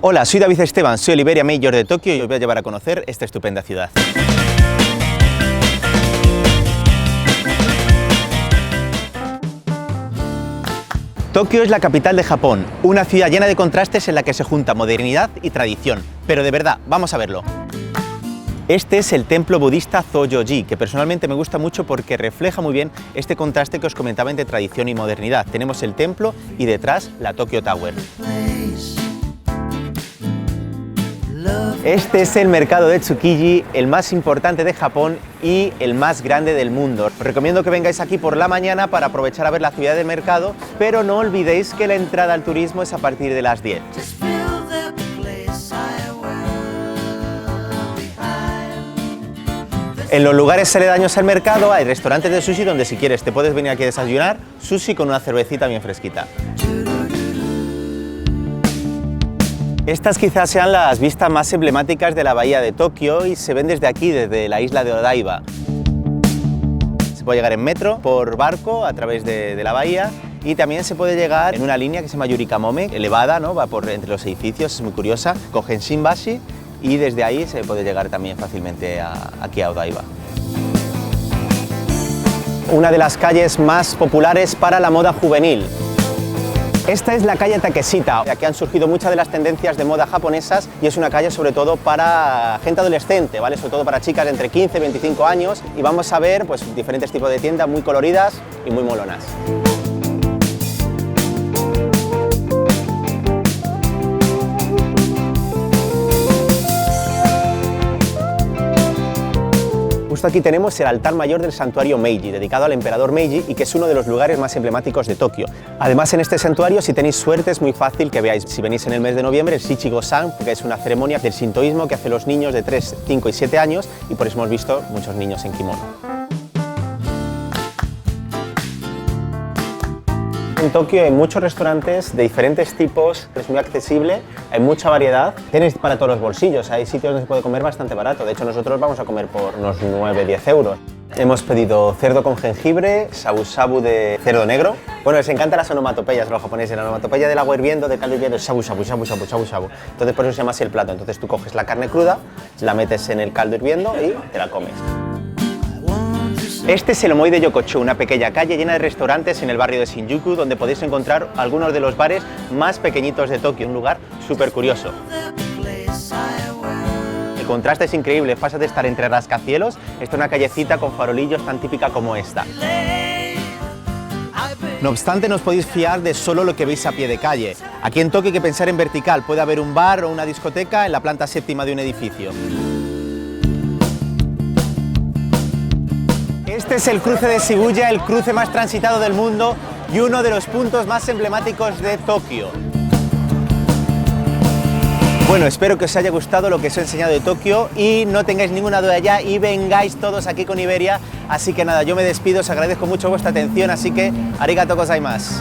Hola, soy David Esteban, soy el Iberia Major de Tokio y os voy a llevar a conocer esta estupenda ciudad. Tokio es la capital de Japón, una ciudad llena de contrastes en la que se junta modernidad y tradición. Pero de verdad, vamos a verlo. Este es el templo budista Zōjō-ji, que personalmente me gusta mucho porque refleja muy bien este contraste que os comentaba entre tradición y modernidad. Tenemos el templo y detrás la Tokyo Tower. Este es el mercado de Tsukiji, el más importante de Japón y el más grande del mundo. Os recomiendo que vengáis aquí por la mañana para aprovechar a ver la ciudad del mercado, pero no olvidéis que la entrada al turismo es a partir de las 10. En los lugares aledaños al mercado hay restaurantes de sushi donde si quieres te puedes venir aquí a desayunar sushi con una cervecita bien fresquita. Estas quizás sean las vistas más emblemáticas de la bahía de Tokio y se ven desde aquí, desde la isla de Odaiba. Se puede llegar en metro, por barco, a través de la bahía, y también se puede llegar en una línea que se llama Yurikamome, elevada, ¿no? Va por entre los edificios, es muy curiosa, cogen Shinbashi y desde ahí se puede llegar también fácilmente aquí a Odaiba. Una de las calles más populares para la moda juvenil. Esta es la calle Takeshita, aquí han surgido muchas de las tendencias de moda japonesas y es una calle sobre todo para gente adolescente, ¿vale? Sobre todo para chicas de entre 15 y 25 años y vamos a ver pues, diferentes tipos de tiendas muy coloridas y muy molonas. Justo aquí tenemos el altar mayor del santuario Meiji, dedicado al emperador Meiji y que es uno de los lugares más emblemáticos de Tokio. Además, en este santuario, si tenéis suerte, es muy fácil que veáis, si venís en el mes de noviembre, el Shichigo-san, que es una ceremonia del sintoísmo que hacen los niños de 3, 5 y 7 años y por eso hemos visto muchos niños en kimono. En Tokio hay muchos restaurantes de diferentes tipos, es muy accesible, hay mucha variedad, tenéis para todos los bolsillos, hay sitios donde se puede comer bastante barato, de hecho nosotros vamos a comer por unos 9-10 euros. Hemos pedido cerdo con jengibre, shabu shabu de cerdo negro. Bueno, les encantan las onomatopeyas a los japoneses, la onomatopeya del agua hirviendo, del caldo hirviendo, shabu shabu, shabu shabu, shabu shabu. Entonces por eso se llama así el plato, entonces tú coges la carne cruda, la metes en el caldo hirviendo y te la comes. Este es el Omoi de Yokocho, una pequeña calle llena de restaurantes en el barrio de Shinjuku, donde podéis encontrar algunos de los bares más pequeñitos de Tokio, un lugar súper curioso. El contraste es increíble, pasa de estar entre rascacielos, esta es una callecita con farolillos tan típica como esta. No obstante, no os podéis fiar de solo lo que veis a pie de calle. Aquí en Tokio hay que pensar en vertical, puede haber un bar o una discoteca en la planta séptima de un edificio. Este es el cruce de Shibuya, el cruce más transitado del mundo y uno de los puntos más emblemáticos de Tokio. Bueno, espero que os haya gustado lo que os he enseñado de Tokio y no tengáis ninguna duda ya y vengáis todos aquí con Iberia. Así que nada, yo me despido, os agradezco mucho vuestra atención, así que arigatou gozaimasu.